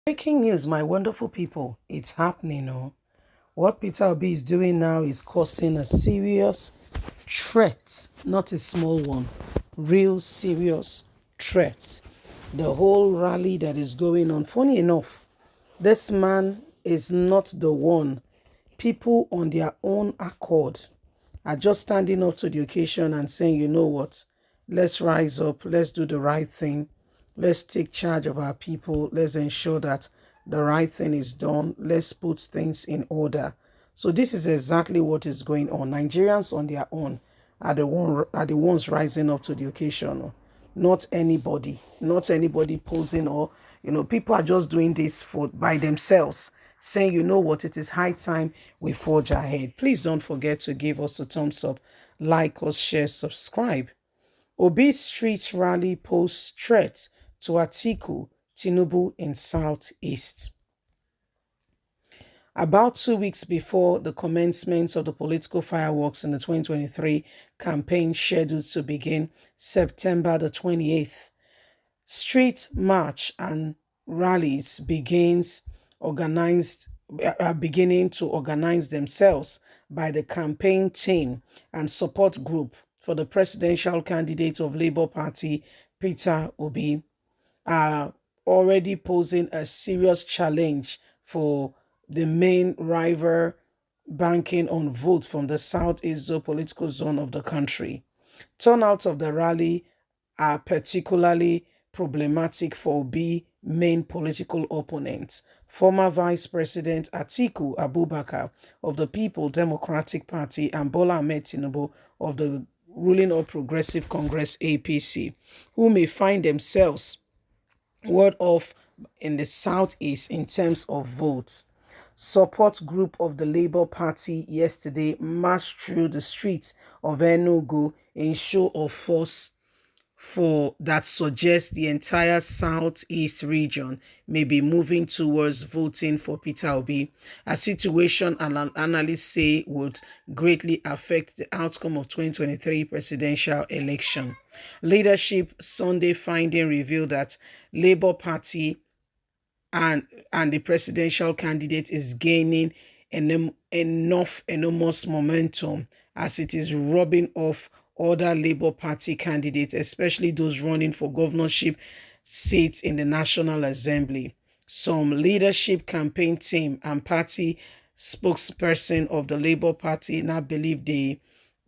Breaking news, my wonderful people. It's happening, oh. What Peter Obi is doing now is causing a serious threat, not a small one. Real serious threat. The whole rally that is going on. Funny enough, this man is not the one. People on their own accord are just standing up to the occasion and saying, you know what, let's rise up, let's do the right thing, let's take charge of our people, let's ensure that the right thing is done, let's put things in order. So this is exactly what is going on. Nigerians on their own are the ones rising up to the occasion. Not anybody posing, or people are just doing this for by themselves, saying, you know what, it is high time we forge ahead. Please don't forget to give us a thumbs up, like us, share, subscribe. Obi Street Rally posts threat to Atiku, Tinubu in Southeast. About 2 weeks before the commencement of the political fireworks in the 2023 campaign scheduled to begin September the 28th, street march and rallies are beginning to organize themselves by the campaign team and support group for the presidential candidate of Labour Party, Peter Obi, are already posing a serious challenge for the main rival, banking on vote from the southeast political zone of the country. Turnout of the rally are particularly problematic for Obi main political opponents. Former Vice President Atiku Abubakar of the People Democratic Party and Bola Ahmed Tinubu of the ruling All Progressive Congress APC, who may find themselves word off in the southeast in terms of votes. Support group of the Labour Party yesterday marched through the streets of Enugu in show of force for that suggests the entire southeast region may be moving towards voting for Peter Obi, a situation analysts say would greatly affect the outcome of 2023 presidential election. Leadership Sunday finding revealed that Labour Party and the presidential candidate is gaining enormous momentum as it is rubbing off other Labour Party candidates, especially those running for governorship seats in the National Assembly. Some leadership campaign team and party spokesperson of the Labour Party now believe they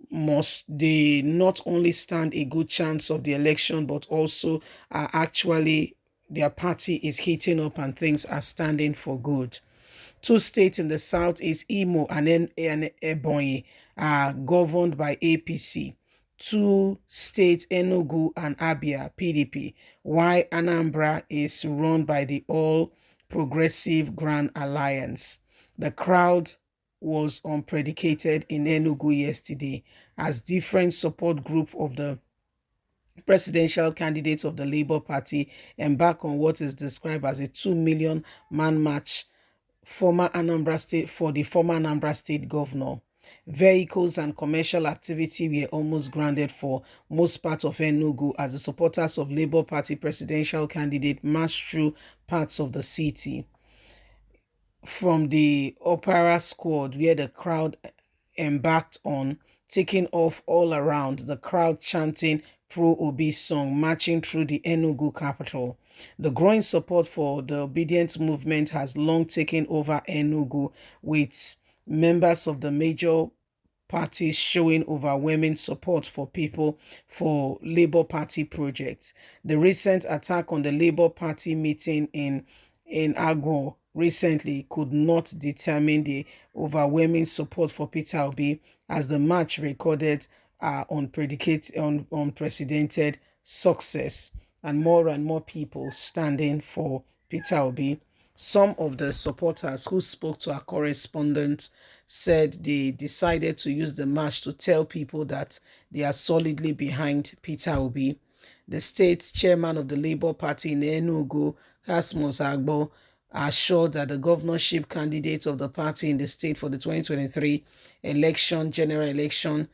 not only stand a good chance of the election, but also are actually their party is heating up and things are standing for good. Two states in the southeast, Imo and Ebonyi, are governed by APC. Two states, Enugu and Abia, PDP, while Anambra is run by the All Progressive Grand Alliance. The crowd was unpredicated in Enugu yesterday as different support group of the presidential candidates of the Labour Party embark on what is described as a 2 million man march for the former Anambra State governor. Vehicles and commercial activity were almost grounded for most parts of Enugu as the supporters of Labour Party presidential candidate marched through parts of the city. From the opera squad where the crowd embarked on, taking off all around, the crowd chanting pro-Obi song, marching through the Enugu capital. The growing support for the obedient movement has long taken over Enugu, with members of the major parties showing overwhelming support for Labour Party projects. The recent attack on the Labour Party meeting in Agro recently could not determine the overwhelming support for Peter Obi as the march recorded unprecedented success and more people standing for Peter Obi. Some of the supporters who spoke to our correspondent said they decided to use the march to tell people that they are solidly behind Peter Obi. The state chairman of the Labour Party in Enugu, Kasmus Agbo, assured that the governorship candidate of the party in the state for the 2023 general election,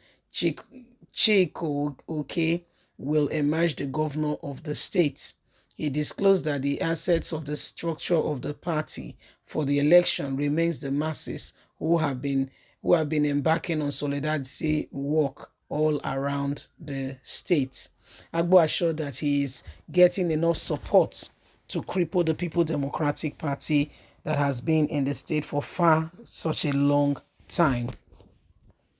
Chiko Oke, will emerge the governor of the state. He disclosed that the assets of the structure of the party for the election remains the masses who have been embarking on solidarity work all around the state. Agbo assured that he is getting enough support to cripple the People Democratic Party that has been in the state for such a long time.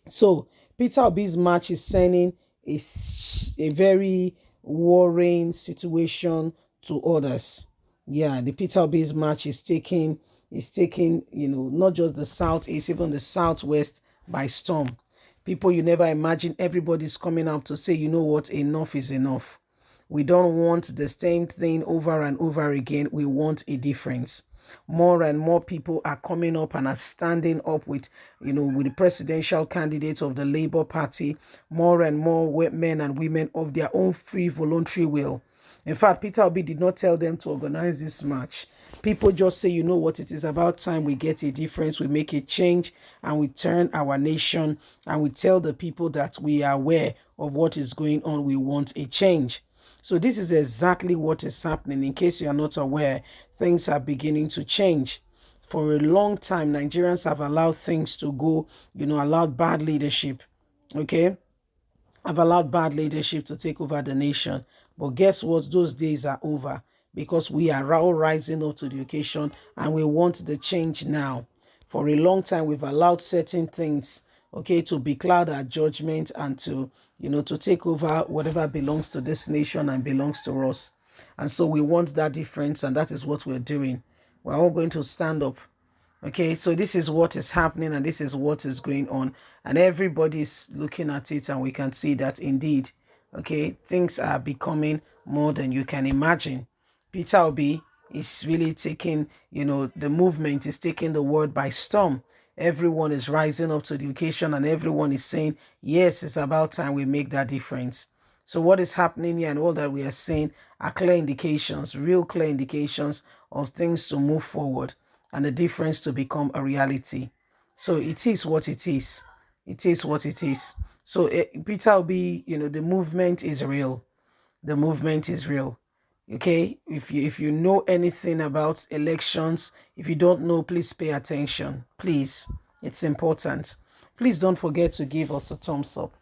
So Peter Obi's match is sending a very worrying situation to others. Yeah, the Peter Obi's match is taking, not just the southeast, even the southwest by storm. People you never imagine, everybody's coming out to say, you know what, enough is enough. We don't want the same thing over and over again. We want a difference. More and more people are coming up and are standing up with the presidential candidates of the Labour Party. More and more men and women of their own free voluntary will. In fact, Peter Obi did not tell them to organize this march. People just say, you know what, it is about time we get a difference, we make a change, and we turn our nation, and we tell the people that we are aware of what is going on. We want a change. So this is exactly what is happening. In case you are not aware, things are beginning to change. For a long time, Nigerians have allowed things to go, allowed bad leadership. Okay? Have allowed bad leadership to take over the nation. But guess what? Those days are over, because we are all rising up to the occasion and we want the change now. For a long time, we've allowed certain things, okay, to becloud our judgment and to take over whatever belongs to this nation and belongs to us. And so we want that difference, and that is what we're doing. We're all going to stand up. Okay, so this is what is happening and this is what is going on, and everybody is looking at it, and we can see that indeed, okay, things are becoming more than you can imagine. Peter Obi is really taking, the movement is taking the world by storm. Everyone is rising up to the occasion, and everyone is saying, yes, it's about time we make that difference. So what is happening here and all that we are saying are clear indications, real clear indications of things to move forward and the difference to become a reality. So it is what it is. It is what it is. So Peter Obi, the movement is real. The movement is real. Okay, if you know anything about elections, if you don't know, please pay attention. Please, it's important. Please don't forget to give us a thumbs up,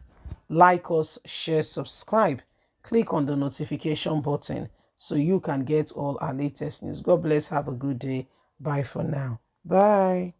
like us, share, subscribe, click on the notification button so you can get all our latest news. God bless. Have a good day. Bye for now. Bye.